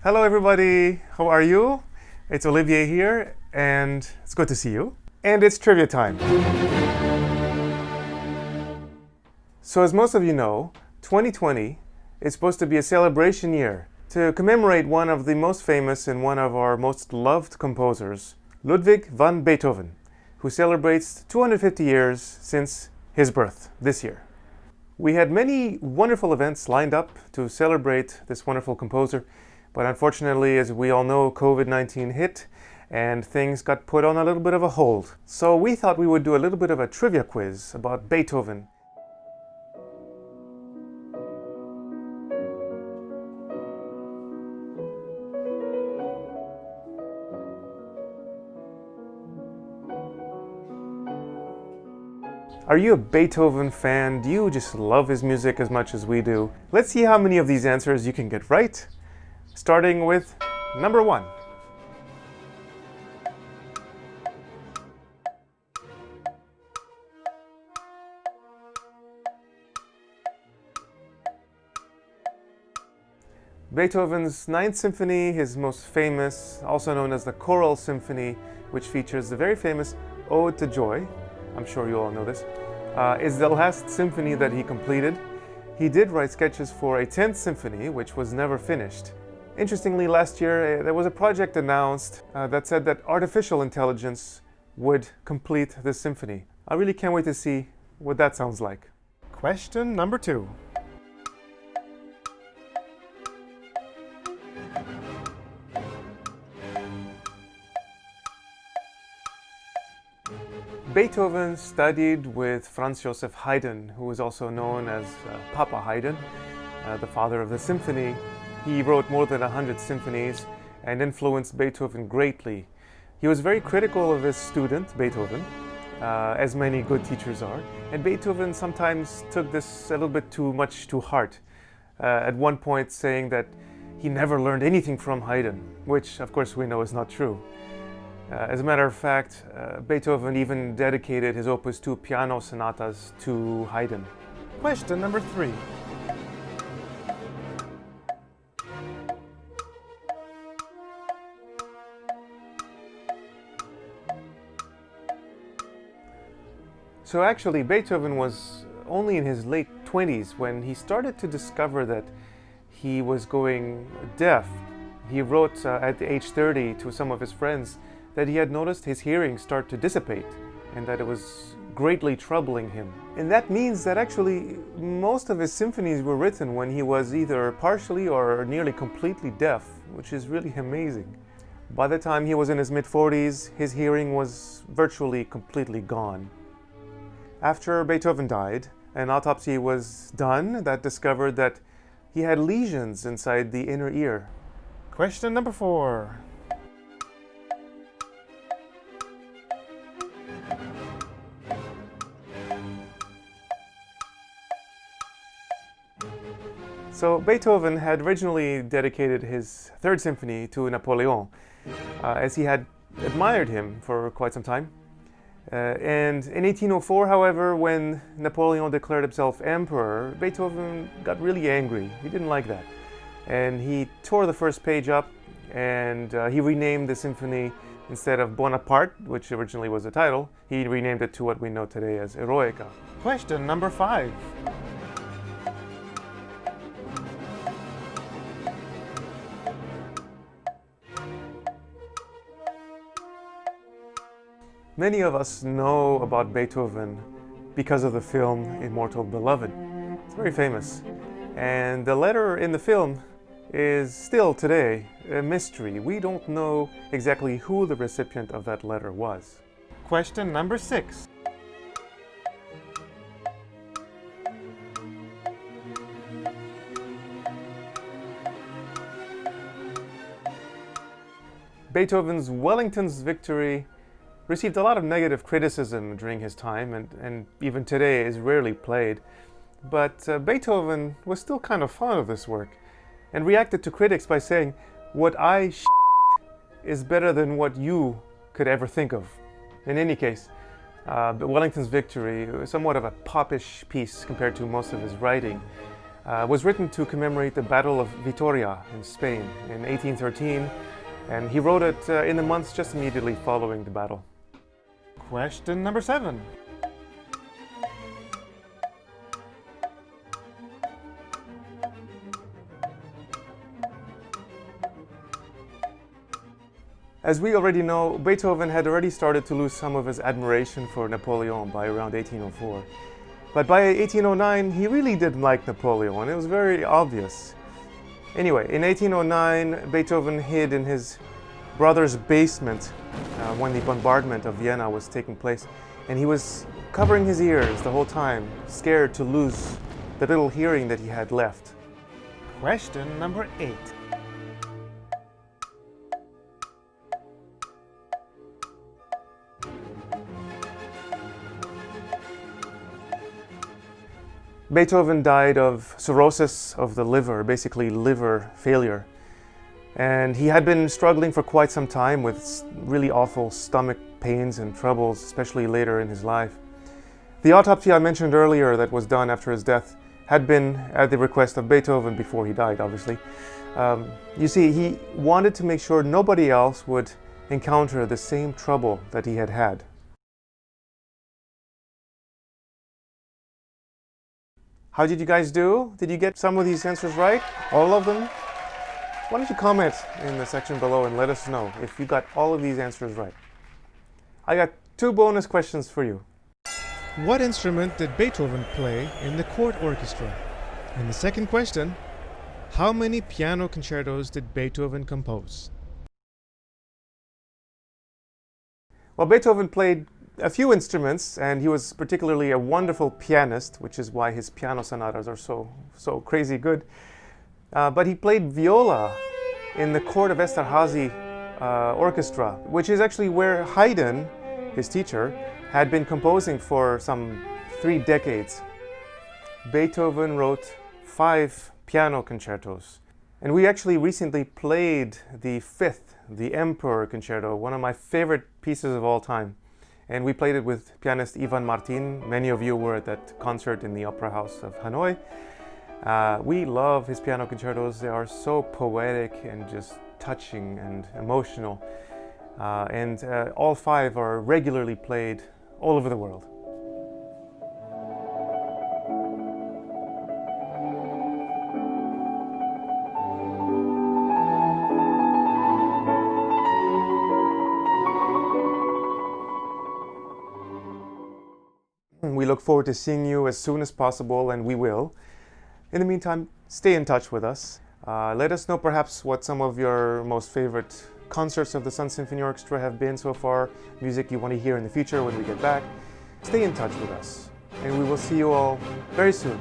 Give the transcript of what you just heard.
Hello everybody, how are you? It's Olivier here, and it's good to see you. And it's trivia time. So as most of you know, 2020 is supposed to be a celebration year to commemorate one of the most famous and one of our most loved composers, Ludwig van Beethoven, who celebrates 250 years since his birth this year. We had many wonderful events lined up to celebrate this wonderful composer, but unfortunately, as we all know, COVID-19 hit and things got put on a little bit of a hold. So we thought we would do a little bit of a trivia quiz about Beethoven. Are you a Beethoven fan? Do you just love his music as much as we do? Let's see how many of these answers you can get right. Starting with number 1. Beethoven's Ninth Symphony, his most famous, also known as the Choral Symphony, which features the very famous Ode to Joy. I'm sure you all know this, is the last symphony that he completed. He did write sketches for a 10th symphony, which was never finished. Interestingly, last year there was a project announced that said that artificial intelligence would complete this symphony. I really can't wait to see what that sounds like. Question number 2. Beethoven studied with Franz Joseph Haydn, who was also known as Papa Haydn, the father of the symphony. He wrote more than 100 symphonies and influenced Beethoven greatly. He was very critical of his student, Beethoven, as many good teachers are, and Beethoven sometimes took this a little bit too much to heart, at one point saying that he never learned anything from Haydn, which of course we know is not true. As a matter of fact, Beethoven even dedicated his Opus 2 piano sonatas to Haydn. Question number 3. So actually, Beethoven was only in his late 20s when he started to discover that he was going deaf. He wrote at the age 30 to some of his friends that he had noticed his hearing start to dissipate and that it was greatly troubling him. And that means that actually most of his symphonies were written when he was either partially or nearly completely deaf, which is really amazing. By the time he was in his mid-40s, his hearing was virtually completely gone. After Beethoven died, an autopsy was done that discovered that he had lesions inside the inner ear. Question number 4. So Beethoven had originally dedicated his Third Symphony to Napoleon, as he had admired him for quite some time. And in 1804, however, when Napoleon declared himself emperor, Beethoven got really angry. He didn't like that. And he tore the first page up, and he renamed the symphony, instead of Bonaparte, which originally was the title, he renamed it to what we know today as Eroica. Question number 5. Many of us know about Beethoven because of the film Immortal Beloved. It's very famous. And the letter in the film is still today a mystery. We don't know exactly who the recipient of that letter was. Question number 6. Beethoven's Wellington's Victory received a lot of negative criticism during his time and even today is rarely played. But Beethoven was still kind of fond of this work and reacted to critics by saying, "What I is better than what you could ever think of." In any case, Wellington's Victory was somewhat of a popish piece compared to most of his writing. was written to commemorate the Battle of Vitoria in Spain in 1813, and he wrote it in the months just immediately following the battle. Question number 7. As we already know, Beethoven had already started to lose some of his admiration for Napoleon by around 1804. But by 1809, he really didn't like Napoleon. It was very obvious. Anyway, in 1809, Beethoven hid in his brother's basement when the bombardment of Vienna was taking place. And he was covering his ears the whole time, scared to lose the little hearing that he had left. Question number 8. Beethoven died of cirrhosis of the liver, basically liver failure. And he had been struggling for quite some time with really awful stomach pains and troubles, especially later in his life. The autopsy I mentioned earlier that was done after his death had been at the request of Beethoven before he died, obviously. You see, he wanted to make sure nobody else would encounter the same trouble that he had had. How did you guys do? Did you get some of these answers right? All of them? Why don't you comment in the section below and let us know if you got all of these answers right. I got 2 bonus questions for you. What instrument did Beethoven play in the court orchestra? And the second question, how many piano concertos did Beethoven compose? Well, Beethoven played a few instruments, and he was particularly a wonderful pianist, which is why his piano sonatas are so crazy good. But he played viola in the court of Esterházy orchestra, which is actually where Haydn, his teacher, had been composing for some 3 decades. Beethoven wrote 5 piano concertos, and we actually recently played the 5th, the Emperor Concerto, one of my favorite pieces of all time. And we played it with pianist Ivan Martin. Many of you were at that concert in the Opera House of Hanoi. We love his piano concertos. They are so poetic and just touching and emotional. And all 5 are regularly played all over the world. We look forward to seeing you as soon as possible, and we will. In the meantime, stay in touch with us. Let us know perhaps what some of your most favorite concerts of the Sun Symphony Orchestra have been so far, music you want to hear in the future when we get back. Stay in touch with us, and we will see you all very soon.